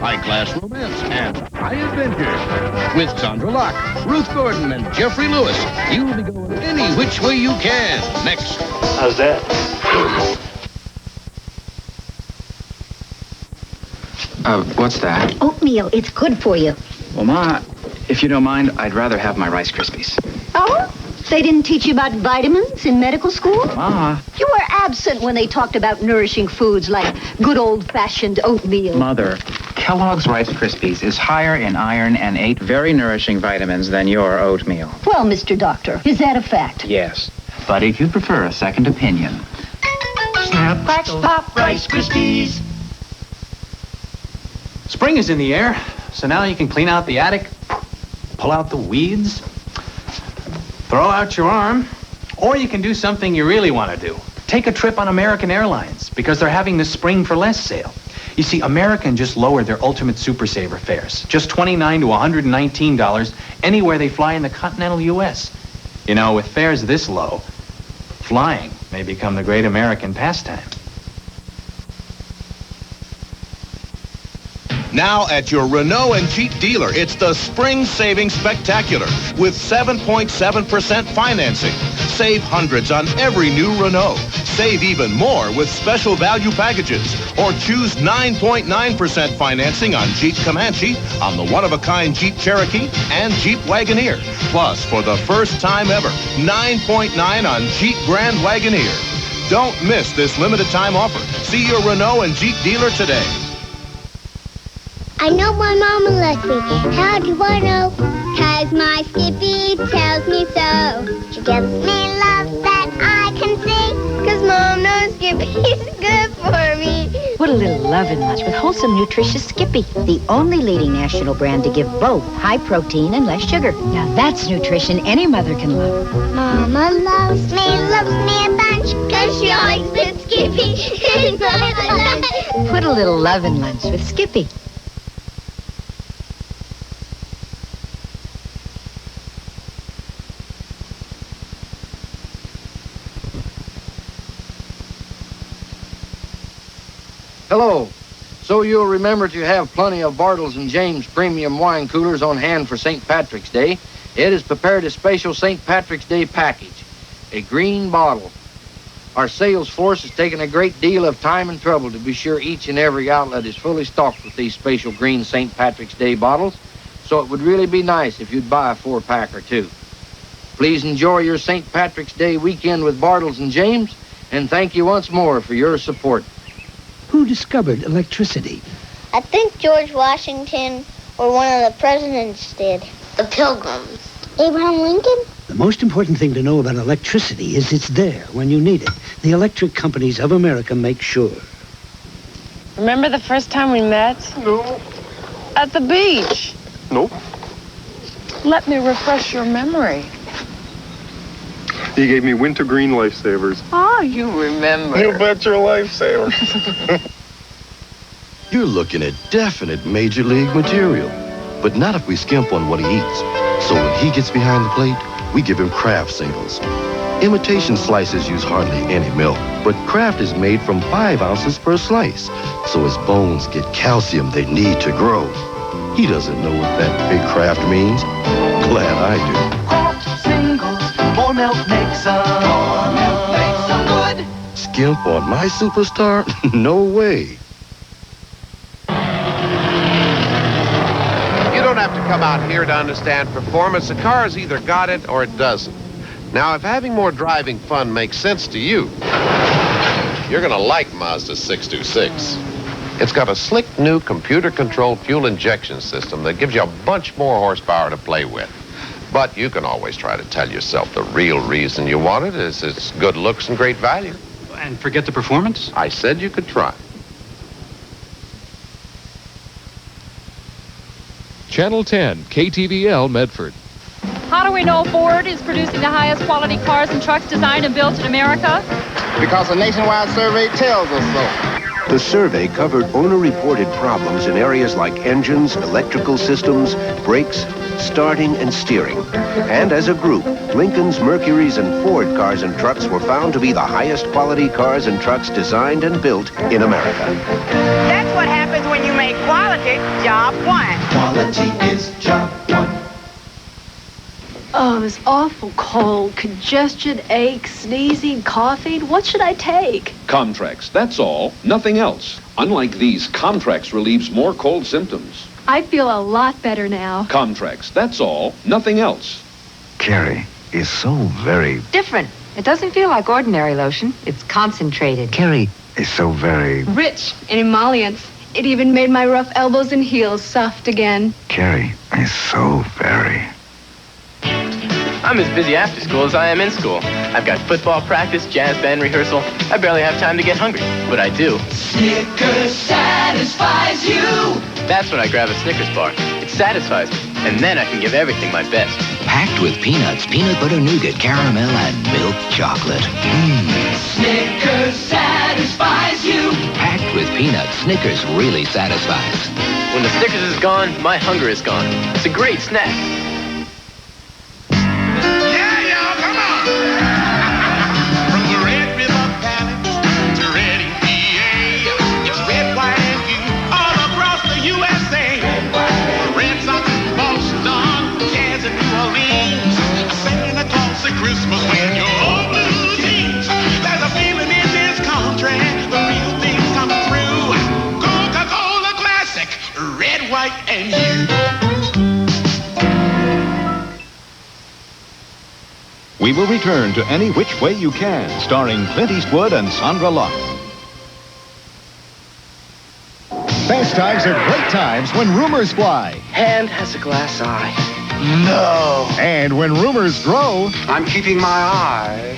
high-class romance, and high adventure. With Sandra Locke, Ruth Gordon, and Jeffrey Lewis, you'll be going any which way you can. Next. How's that? What's that? Oatmeal. It's good for you. Well, Ma, if you don't mind, I'd rather have my Rice Krispies. Oh? They didn't teach you about vitamins in medical school? Ma. You were absent when they talked about nourishing foods like good old-fashioned oatmeal. Mother, Kellogg's Rice Krispies is higher in iron and 8 very nourishing vitamins than your oatmeal. Well, Mr. Doctor, is that a fact? Yes. But if you'd prefer a second opinion... Snap, crackle, pop, Rice Krispies. Spring is in the air, so now you can clean out the attic, pull out the weeds, throw out your arm, or you can do something you really want to do. Take a trip on American Airlines, because they're having the Spring for Less sale. You see, American just lowered their Ultimate Super Saver fares, just $29 to $119 anywhere they fly in the continental U.S. You know, with fares this low, flying may become the great American pastime. Now at your Renault and Jeep dealer, it's the Spring Savings Spectacular with 7.7% financing. Save hundreds on every new Renault. Save even more with special value packages. Or choose 9.9% financing on Jeep Comanche, on the one-of-a-kind Jeep Cherokee, and Jeep Wagoneer. Plus, for the first time ever, 9.9% on Jeep Grand Wagoneer. Don't miss this limited time offer. See your Renault and Jeep dealer today. I know my mama loves me. How do I know? 'Cause my Skippy tells me so. She gives me love that I can see. 'Cause Mom knows Skippy's good for me. Put a little love in lunch with wholesome, nutritious Skippy, the only leading national brand to give both high protein and less sugar. Now that's nutrition any mother can love. Mama loves me a bunch. 'Cause she always puts Skippy in my lunch. Put a little love in lunch with Skippy. Hello. So you'll remember to have plenty of Bartles and James premium wine coolers on hand for St. Patrick's Day. Ed has prepared a special St. Patrick's Day package, a green bottle. Our sales force has taken a great deal of time and trouble to be sure each and every outlet is fully stocked with these special green St. Patrick's Day bottles, so it would really be nice if you'd buy a 4-pack or 2. Please enjoy your St. Patrick's Day weekend with Bartles and James, and thank you once more for your support. Who discovered electricity? I think George Washington or one of the presidents did. The Pilgrims. Abraham Lincoln? The most important thing to know about electricity is it's there when you need it. The electric companies of America make sure. Remember the first time we met? No. At the beach. Nope. Let me refresh your memory. He gave me wintergreen LifeSavers. Oh, you remember. You bet your LifeSavers. You're looking at definite major league material, but not if we skimp on what he eats. So when he gets behind the plate, we give him Kraft singles. Imitation slices use hardly any milk, but Kraft is made from 5 ounces per slice, so his bones get calcium they need to grow. He doesn't know what that big Kraft means. Glad I do. Kraft singles, more milk makes 'em. More milk makes 'em good. Skimp on my superstar? No way. You don't have to come out here to understand performance. The car's either got it or it doesn't. Now, if having more driving fun makes sense to you, you're going to like Mazda 626. It's got a slick new computer-controlled fuel injection system that gives you a bunch more horsepower to play with. But you can always try to tell yourself the real reason you want it is its good looks and great value. And forget the performance? I said you could try. Channel 10, KTVL, Medford. How do we know Ford is producing the highest quality cars and trucks designed and built in America? Because a nationwide survey tells us so. The survey covered owner-reported problems in areas like engines, electrical systems, brakes, starting, and steering. And as a group, Lincoln's, Mercury's, and Ford cars and trucks were found to be the highest quality cars and trucks designed and built in America. That's what happens when you make say quality, job one. Quality is job one. Oh, it's awful cold. Congestion, ache, sneezing, coughing. What should I take? Comtrex, that's all. Nothing else. Unlike these, Comtrex relieves more cold symptoms. I feel a lot better now. Comtrex, that's all. Nothing else. Keri is so very... different. It doesn't feel like ordinary lotion. It's concentrated. Keri is so very... rich in emollients. It even made my rough elbows and heels soft again. Keri is so very... I'm as busy after school as I am in school. I've got football practice, jazz band rehearsal. I barely have time to get hungry, but I do. Snickers satisfies you. That's when I grab a Snickers bar. It satisfies me, and then I can give everything my best. Packed with peanuts, peanut butter nougat, caramel, and milk chocolate. Snickers satisfies you. Packed with peanuts, Snickers really satisfies. When the Snickers is gone, my hunger is gone. It's a great snack. Christmas when you're all blue jeans. There's a feeling in this country, the real thing's coming through. Coca Cola Classic, red, white, and you. We will return to Any Which Way You Can, starring Clint Eastwood and Sandra Locke. Fast times are great times when rumors fly. Hand has a glass eye. No. And when rumors grow, I'm keeping my eye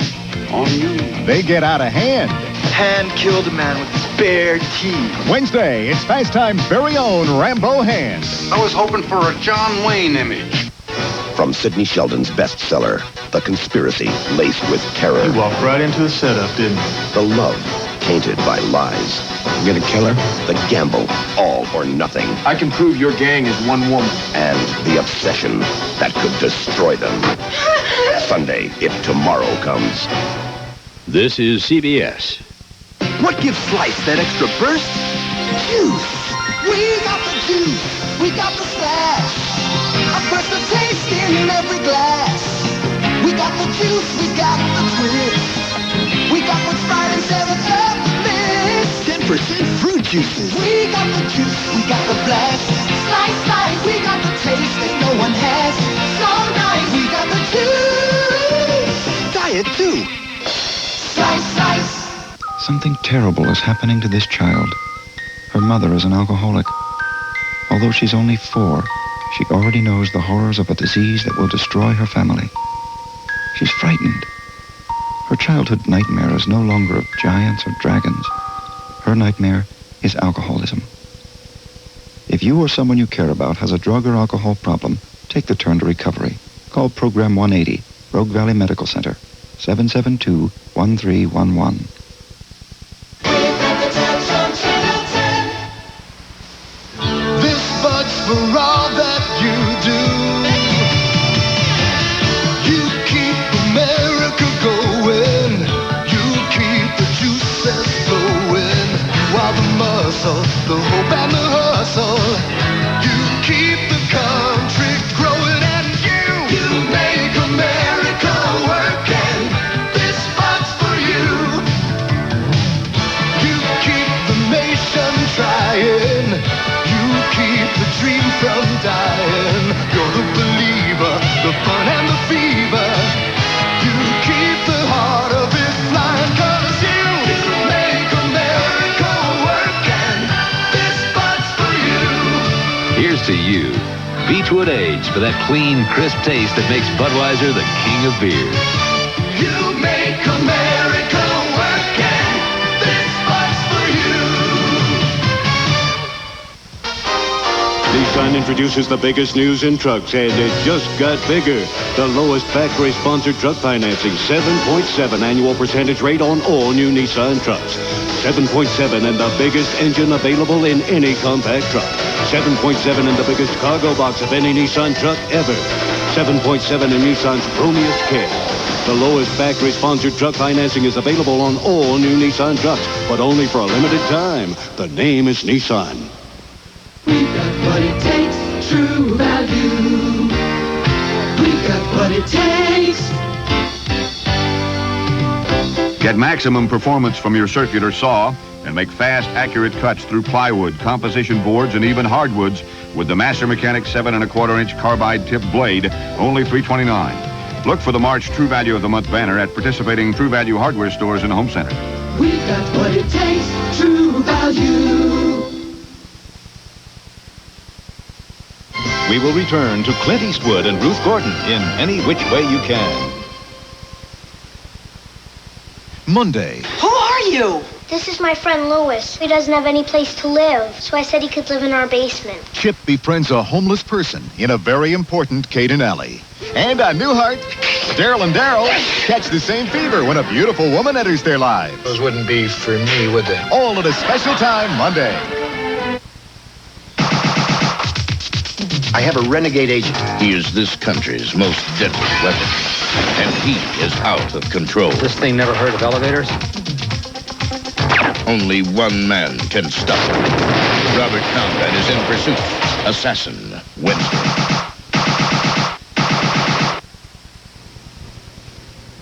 on you. They get out of hand. Hand killed a man with his bare teeth. Wednesday, it's Fast Time's very own Rambo Hand. I was hoping for a John Wayne image. From Sidney Sheldon's bestseller, The Conspiracy Laced with Terror. You walked right into the setup, didn't you? The love tainted by lies. You gonna kill her? The gamble, all or nothing. I can prove your gang is one woman. And the obsession that could destroy them. Sunday, If Tomorrow Comes. This is CBS. What gives Slice that extra burst? Juice. We got the juice, we got the slash. A burst of taste in every glass. We got the juice, we got the twist. We got what's right and 7-Up mix. 10% fruit juices. We got the juice, we got the blast. Slice, slice, we got the taste that no one has. So nice, we got the juice. Diet too. Slice, slice. Something terrible is happening to this child. Her mother is an alcoholic. Although she's only 4, she already knows the horrors of a disease that will destroy her family. She's frightened. Her childhood nightmare is no longer of giants or dragons. Her nightmare is alcoholism. If you or someone you care about has a drug or alcohol problem, take the turn to recovery. Call Program 1-80, Rogue Valley Medical Center, 772-1311. This bud's for all that you do. You keep America going. You keep the juices flowing. While the muscle, the hope and the hustle, you keep the country growing. And you make America work. And this bud's for you. You keep the nation trying. You keep the dream from dying. You're the believer, the fun and the fever. You keep the heart of it flying. 'Cause you make America work. And this bud's for you. Here's to you. Beechwood Age for that clean, crisp taste that makes Budweiser the king of beer. You make America work. And this bud's for you. Nissan introduces the biggest news in trucks, and it just got bigger. The lowest factory-sponsored truck financing, 7.7 annual percentage rate on all new Nissan trucks. 7.7 and the biggest engine available in any compact truck. 7.7 in the biggest cargo box of any Nissan truck ever. 7.7 in Nissan's roomiest cab. The lowest factory-sponsored truck financing is available on all new Nissan trucks, but only for a limited time. The name is Nissan. it takes. Get maximum performance from your circular saw and make fast, accurate cuts through plywood, composition boards, and even hardwoods with the Master Mechanics 7 1/4-inch carbide tip blade, only $329. Look for the March True Value of the Month banner at participating True Value hardware stores and home centers. We've got what it takes, True Value. We will return to Clint Eastwood and Ruth Gordon in Any Which Way You Can. Monday. Who are you? This is my friend Louis. He doesn't have any place to live, so I said he could live in our basement. Chip befriends a homeless person in a very important Kate Allie. And on Newhart, Daryl and Daryl catch the same fever when a beautiful woman enters their lives. Those wouldn't be for me, would they? All at a special time Monday. I have a renegade agent. He is this country's most deadly weapon, and he is out of control. This thing never heard of elevators? Only one man can stop him. Robert Conrad is in pursuit. Assassin Wednesday.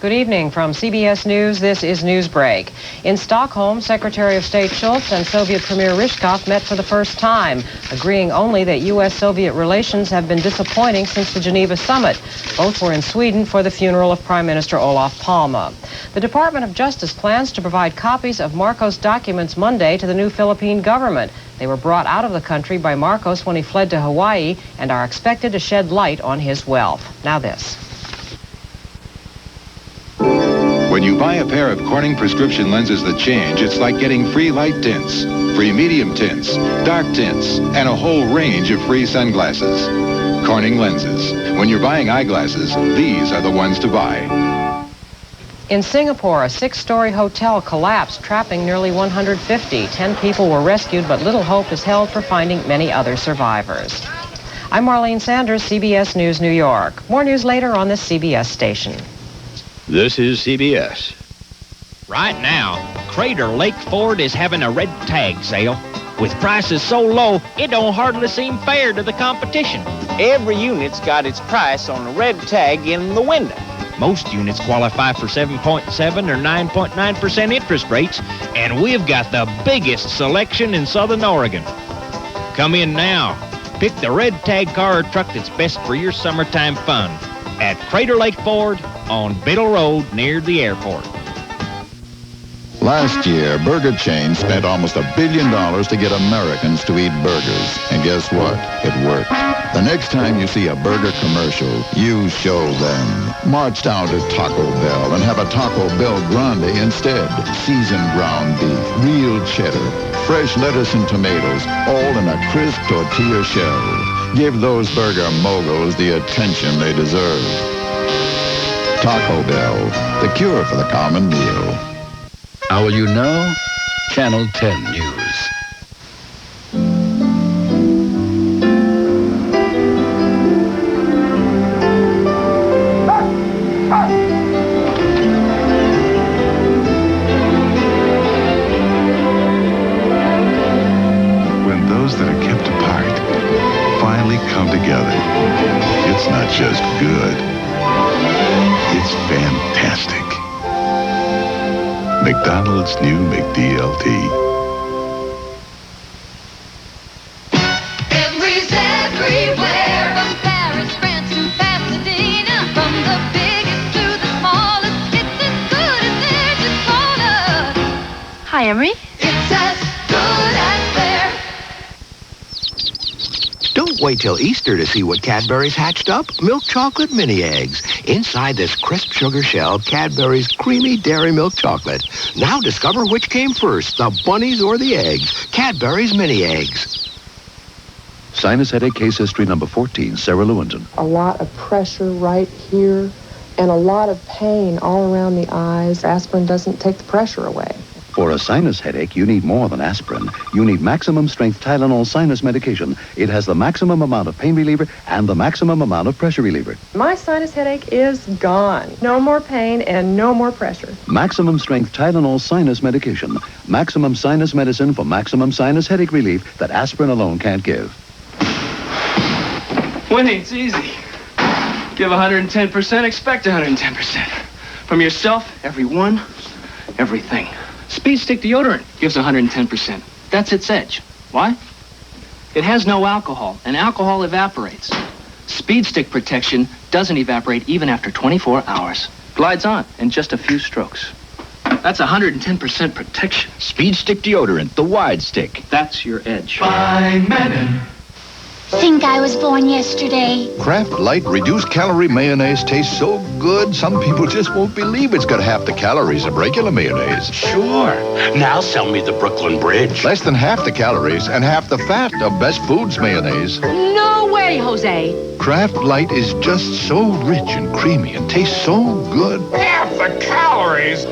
Good evening from CBS News. This is Newsbreak. In Stockholm, Secretary of State Schultz and Soviet Premier Ryzhkov met for the first time, agreeing only that U.S.-Soviet relations have been disappointing since the Geneva summit. Both were in Sweden for the funeral of Prime Minister Olof Palme. The Department of Justice plans to provide copies of Marcos' documents Monday to the new Philippine government. They were brought out of the country by Marcos when he fled to Hawaii and are expected to shed light on his wealth. Now this. When you buy a pair of Corning prescription lenses that change, it's like getting free light tints, free medium tints, dark tints, and a whole range of free sunglasses. Corning lenses. When you're buying eyeglasses, these are the ones to buy. In Singapore, a 6-story hotel collapsed, trapping nearly 150. 10 people were rescued, but little hope is held for finding many other survivors. I'm Marlene Sanders, CBS News, New York. More news later on this CBS station. This is CBS. Right now, Crater Lake Ford is having a red tag sale. With prices so low, it don't hardly seem fair to the competition. Every unit's got its price on the red tag in the window. Most units qualify for 7.7 or 9.9% interest rates, and we've got the biggest selection in Southern Oregon. Come in now. Pick the red tag car or truck that's best for your summertime fun at Crater Lake Ford on Biddle Road near the airport. Last year, burger chains spent almost $1 billion to get Americans to eat burgers. And guess what? It worked. The next time you see a burger commercial, you show them. March down to Taco Bell and have a Taco Bell Grande instead. Seasoned ground beef, real cheddar, fresh lettuce and tomatoes, all in a crisp tortilla shell. Give those burger moguls the attention they deserve. Taco Bell, the cure for the common meal. How will you know? Channel 10 News. When those that are kept apart finally come together, it's not just good, it's fantastic. McDonald's new McDLT. Emery's everywhere. From Paris, France to Pasadena. From the biggest to the smallest. It's as good as there, just call us. Hi, Emery. It's as good as there. Don't wait till Easter to see what Cadbury's hatched up. Milk chocolate mini eggs. Inside this crisp sugar shell, Cadbury's creamy dairy milk chocolate. Now discover which came first, the bunnies or the eggs. Cadbury's mini eggs. Sinus headache case history number 14, Sarah Lewington. A lot of pressure right here and a lot of pain all around the eyes. Aspirin doesn't take the pressure away. For a sinus headache, you need more than aspirin. You need maximum strength Tylenol sinus medication. It has the maximum amount of pain reliever and the maximum amount of pressure reliever. My sinus headache is gone. No more pain and no more pressure. Maximum strength Tylenol sinus medication. Maximum sinus medicine for maximum sinus headache relief that aspirin alone can't give. Winnie, it's easy. Give 110%, expect 110%. From yourself, everyone, everything. Speed Stick deodorant gives 110%. That's its edge. Why? It has no alcohol, and alcohol evaporates. Speed Stick protection doesn't evaporate even after 24 hours. Glides on in just a few strokes. That's 110% protection. Speed Stick deodorant, the wide stick. That's your edge. Fine men. Think I was born yesterday. Kraft Light Reduced Calorie Mayonnaise tastes so good, some people just won't believe it's got half the calories of regular mayonnaise. Sure. Now sell me the Brooklyn Bridge. Less than half the calories and half the fat of Best Foods mayonnaise. No way, Jose. Kraft Light is just so rich and creamy and tastes so good. Half the calories.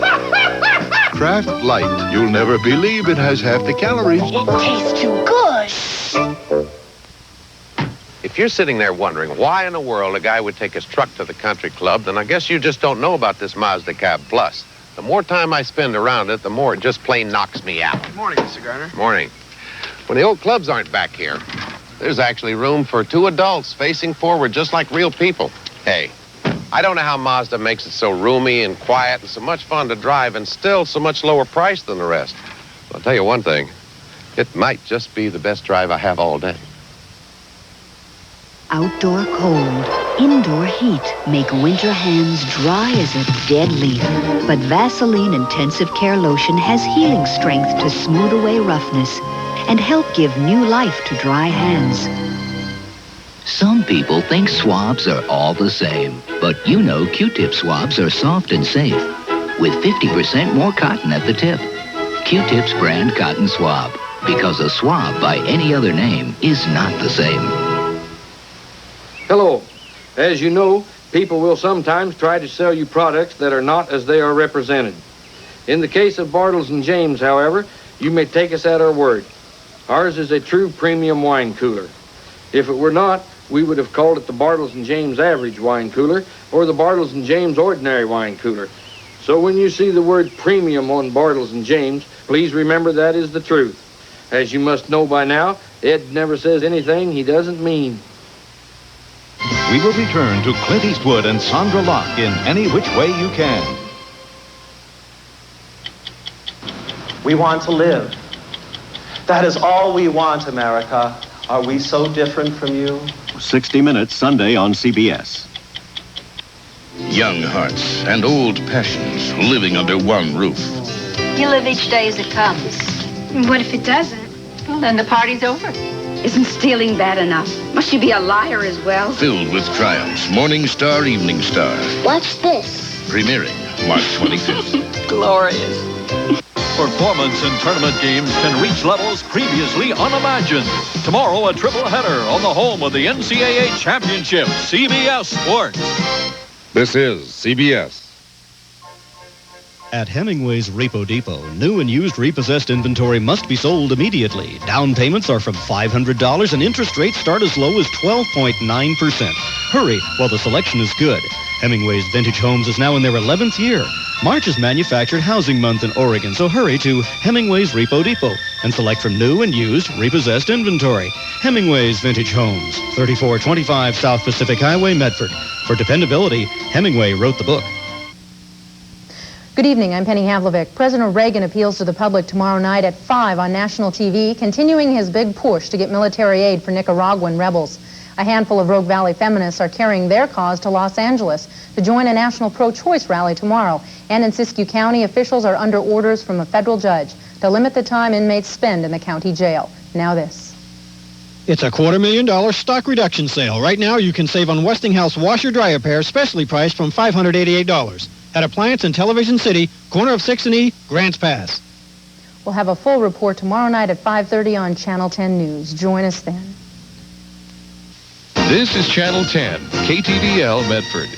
Kraft Light. You'll never believe it has half the calories. It tastes too good. If you're sitting there wondering why in the world a guy would take his truck to the country club, then I guess you just don't know about this Mazda Cab Plus. The more time I spend around it, the more it just plain knocks me out. Good morning, Mr. Garner. Morning. When the old clubs aren't back here, there's actually room for two adults facing forward just like real people. Hey, I don't know how Mazda makes it so roomy and quiet and so much fun to drive and still so much lower price than the rest. I'll tell you one thing, it might just be the best drive I have all day. Outdoor cold, indoor heat make winter hands dry as a dead leaf. But Vaseline Intensive Care Lotion has healing strength to smooth away roughness and help give new life to dry hands. Some people think swabs are all the same, but you know Q-tip swabs are soft and safe, with 50% more cotton at the tip. Q-tips brand cotton swab, because a swab by any other name is not the same. Hello. As you know, people will sometimes try to sell you products that are not as they are represented. In the case of Bartles James, however, you may take us at our word. Ours is a true premium wine cooler. If it were not, we would have called it the Bartles James Average Wine Cooler or the Bartles James Ordinary Wine Cooler. So when you see the word premium on Bartles James, please remember that is the truth. As you must know by now, Ed never says anything he doesn't mean. We will return to Clint Eastwood and Sandra Locke in Any Which Way You Can. We want to live. That is all we want, America. Are we so different from you? 60 Minutes, Sunday on CBS. Young hearts and old passions living under one roof. You live each day as it comes. What if it doesn't? Well, then the party's over. Isn't stealing bad enough? Must you be a liar as well? Filled with triumphs. Morning Star, Evening Star. Watch this. Premiering March 25th. Glorious. Performance in tournament games can reach levels previously unimagined. Tomorrow, a triple header on the home of the NCAA Championship, CBS Sports. This is CBS. At Hemingway's Repo Depot, new and used repossessed inventory must be sold immediately. Down payments are from $500 and interest rates start as low as 12.9%. Hurry while the selection is good. Hemingway's Vintage Homes is now in their 11th year. March is Manufactured Housing Month in Oregon, so hurry to Hemingway's Repo Depot and select from new and used repossessed inventory. Hemingway's Vintage Homes, 3425 South Pacific Highway, Medford. For dependability, Hemingway wrote the book. Good evening, I'm Penny Havlovic. President Reagan appeals to the public tomorrow night at 5 on national TV, continuing his big push to get military aid for Nicaraguan rebels. A handful of Rogue Valley feminists are carrying their cause to Los Angeles to join a national pro-choice rally tomorrow. And in Siskiyou County, officials are under orders from a federal judge to limit the time inmates spend in the county jail. Now this. It's a $250,000 stock reduction sale. Right now, you can save on Westinghouse washer-dryer pair, specially priced from $588. At Appliance in Television City, corner of 6th and E, Grants Pass. We'll have a full report tomorrow night at 5:30 on Channel 10 News. Join us then. This is Channel 10, KTVL Medford.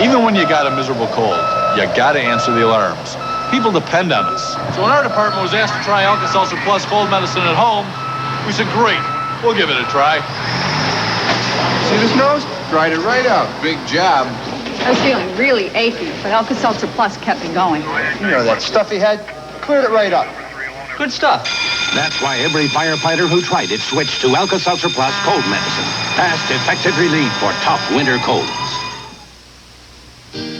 Even when you got a miserable cold, you got to answer the alarms. People depend on us. So when our department was asked to try Alka-Seltzer Plus cold medicine at home, we said, great, we'll give it a try. See this nose? Dried it right out. Big job. I was feeling really achy, but Alka-Seltzer Plus kept me going. You know that stuffy head? Cleared it right up. Good stuff. That's why every firefighter who tried it switched to Alka-Seltzer Plus cold medicine. Fast, effective relief for tough winter colds.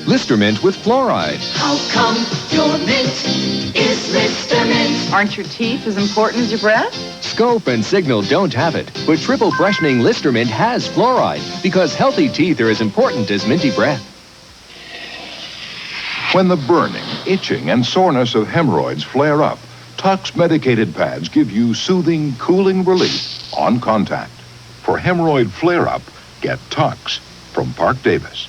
Listermint with fluoride. How come your mint is Listermint? Aren't your teeth as important as your breath? Scope and Signal don't have it, but triple freshening Listermint has fluoride because healthy teeth are as important as minty breath. When the burning, itching, and soreness of hemorrhoids flare up, Tux medicated pads give you soothing, cooling relief on contact. For hemorrhoid flare-up, get Tux from Park Davis.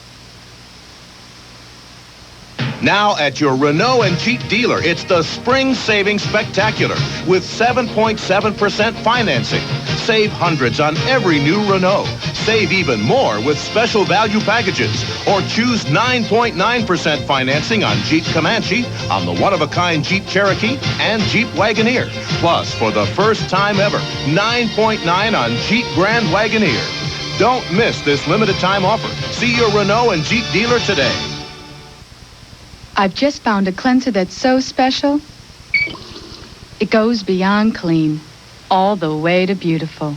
Now at your Renault and Jeep dealer, it's the Spring Savings Spectacular with 7.7% financing. Save hundreds on every new Renault. Save even more with special value packages. Or choose 9.9% financing on Jeep Comanche, on the one-of-a-kind Jeep Cherokee, and Jeep Wagoneer. Plus, for the first time ever, 9.9% on Jeep Grand Wagoneer. Don't miss this limited time offer. See your Renault and Jeep dealer today. I've just found a cleanser that's so special. It goes beyond clean, all the way to beautiful.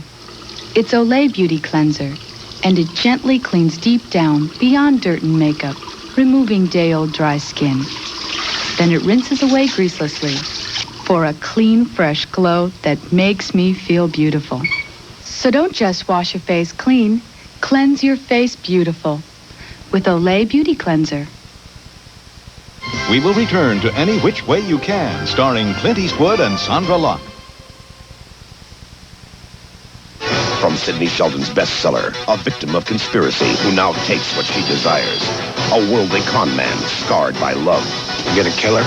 It's Olay Beauty Cleanser, and it gently cleans deep down beyond dirt and makeup, removing day-old dry skin. Then it rinses away greaselessly for a clean, fresh glow that makes me feel beautiful. So don't just wash your face clean, cleanse your face beautiful with Olay Beauty Cleanser. We will return to Any Which Way You Can, starring Clint Eastwood and Sandra Locke. From Sidney Sheldon's bestseller, a victim of conspiracy who now takes what she desires. A worldly con man scarred by love. Get a killer?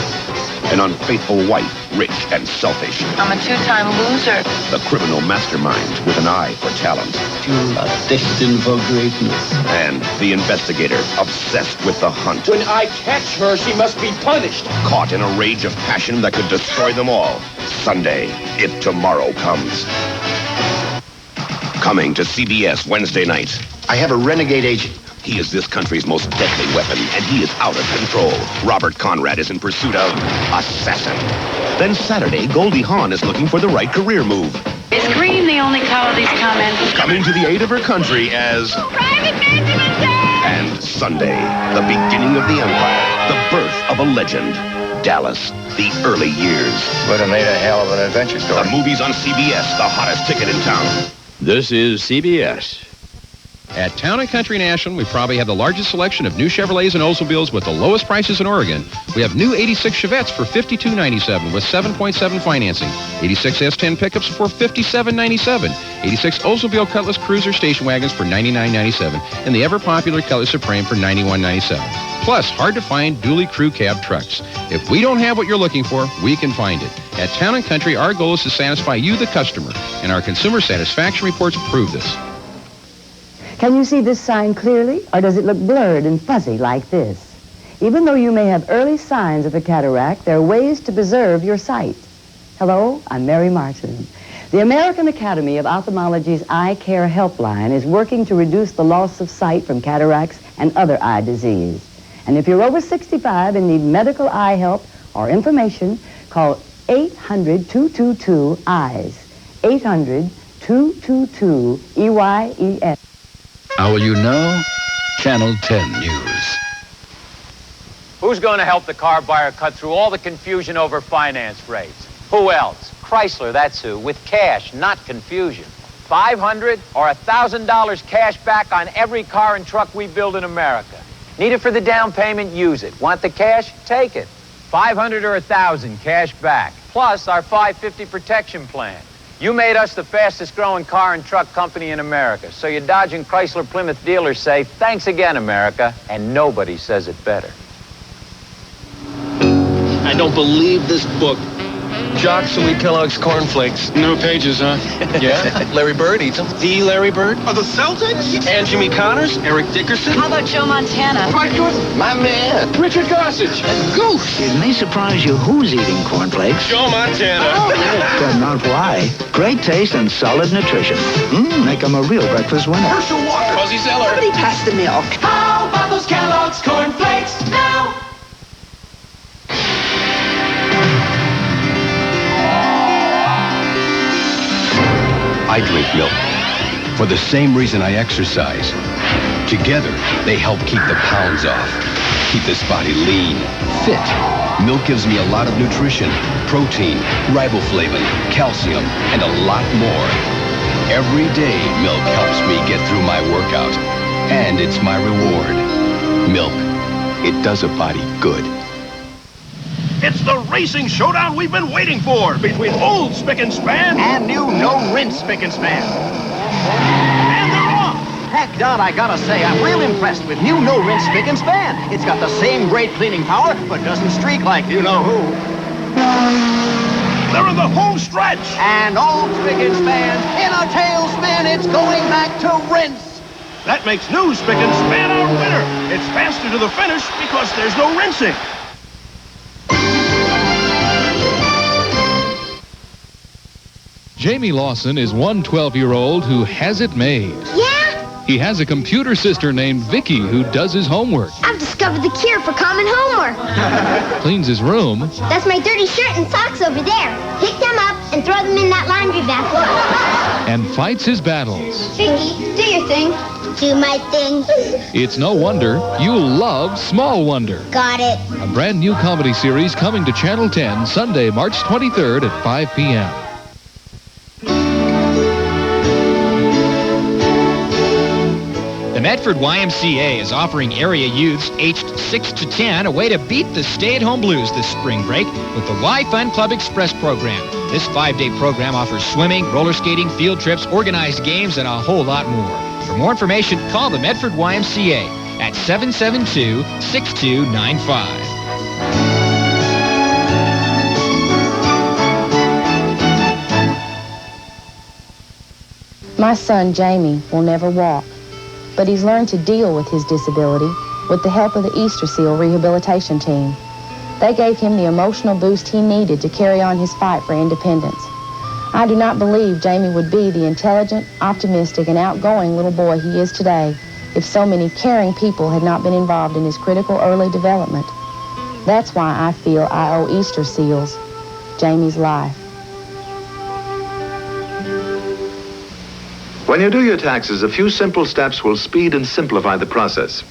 An unfaithful wife, rich and selfish. I'm a two-time loser. The criminal mastermind with an eye for talent. You are destined for greatness. And the investigator, obsessed with the hunt. When I catch her, she must be punished. Caught in a rage of passion that could destroy them all. Sunday, If Tomorrow Comes. Coming to CBS Wednesday night. I have a renegade agent. He is this country's most deadly weapon, and he is out of control. Robert Conrad is in pursuit of assassin. Then Saturday, Goldie Hawn is looking for the right career move. Is green the only color these come in? Coming to the aid of her country as Private Benjamin Day! And Sunday, the beginning of the empire, the birth of a legend. Dallas, the early years. Would have made a hell of an adventure story. The movies on CBS, the hottest ticket in town. This is CBS. At Town & Country National, we probably have the largest selection of new Chevrolets and Oldsmobiles with the lowest prices in Oregon. We have new 86 Chevettes for $52.97 with 7.7 financing. 86 S10 pickups for $57.97. 86 Oldsmobile Cutlass Cruiser station wagons for $99.97. And the ever-popular Cutlass Supreme for $91.97. Plus, hard-to-find dually crew cab trucks. If we don't have what you're looking for, we can find it. At Town & Country, our goal is to satisfy you, the customer. And our consumer satisfaction reports prove this. Can you see this sign clearly, or does it look blurred and fuzzy like this? Even though you may have early signs of a cataract, there are ways to preserve your sight. Hello, I'm Mary Martin. The American Academy of Ophthalmology's Eye Care Helpline is working to reduce the loss of sight from cataracts and other eye disease. And if you're over 65 and need medical eye help or information, call 800-222-EYES. 800-222-EYES. How will you know? Channel 10 News. Who's going to help the car buyer cut through all the confusion over finance rates? Who else? Chrysler, that's who, with cash, not confusion. $500 or $1,000 cash back on every car and truck we build in America. Need it for the down payment? Use it. Want the cash? Take it. $500 or $1,000 cash back. Plus our $550 protection plan. You made us the fastest growing car and truck company in America. So your Dodge and Chrysler Plymouth dealers say, thanks again, America. And nobody says it better. I don't believe this book. Jock Suey Kellogg's cornflakes. No pages, huh? Yeah. Larry Bird eats them. The Larry Bird? Are the Celtics? And Jimmy Connors? Eric Dickerson? How about Joe Montana? Mike Jordan? My man. Richard Gossage. Goose. It may surprise you who's eating cornflakes. Joe Montana. But not why. Great taste and solid nutrition. Make them a real breakfast winner. Herschel Walker. Fuzzy Zeller. Somebody pass the milk. How about those Kellogg's cornflakes now? I drink milk. For the same reason I exercise. Together, they help keep the pounds off. Keep this body lean, fit. Milk gives me a lot of nutrition, protein, riboflavin, calcium, and a lot more. Every day, milk helps me get through my workout. And it's my reward. Milk. It does a body good. It's the racing showdown we've been waiting for between old Spick and Span and new no-rinse Spick and Span. And they're off. Heck, Don, I gotta say, I'm real impressed with new no-rinse Spick and Span. It's got the same great cleaning power, but doesn't streak like you-know-who. They're in the home stretch. And old Spick and Span, in a tailspin, it's going back to rinse. That makes new Spick and Span our winner. It's faster to the finish because there's no rinsing. Jamie Lawson is one 12-year-old who has it made. Yeah? He has a computer sister named Vicky who does his homework, I've discovered the cure for common homework. cleans his room, That's my dirty shirt and socks over there. Pick them up and throw them in that laundry basket. and fights his battles. Vicky, do your thing. Do my thing. It's no wonder you'll love Small Wonder. Got it. A brand new comedy series coming to Channel 10 Sunday, March 23rd at 5 p.m. The Medford YMCA is offering area youths aged 6 to 10 a way to beat the stay-at-home blues this spring break with the Y Fun Club Express program. This 5-day program offers swimming, roller skating, field trips, organized games, and a whole lot more. For more information, call the Medford YMCA at 772-6295. My son, Jamie, will never walk, but he's learned to deal with his disability with the help of the Easter Seal Rehabilitation Team. They gave him the emotional boost he needed to carry on his fight for independence. I do not believe Jamie would be the intelligent, optimistic, and outgoing little boy he is today if so many caring people had not been involved in his critical early development. That's why I feel I owe Easter Seals Jamie's life. When you do your taxes, a few simple steps will speed and simplify the process.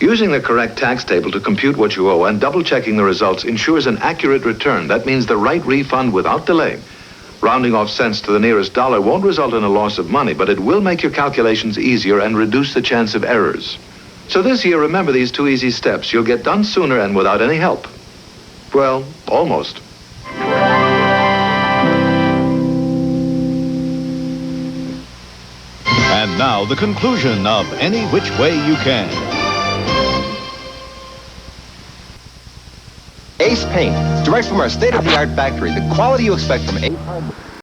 Using the correct tax table to compute what you owe and double-checking the results ensures an accurate return. That means the right refund without delay. Rounding off cents to the nearest dollar won't result in a loss of money, but it will make your calculations easier and reduce the chance of errors. So this year, remember these 2 easy steps. You'll get done sooner and without any help. Well, almost. And now the conclusion of Any Which Way You Can. Ace Paint, direct from our state-of-the-art factory, the quality you expect from Ace.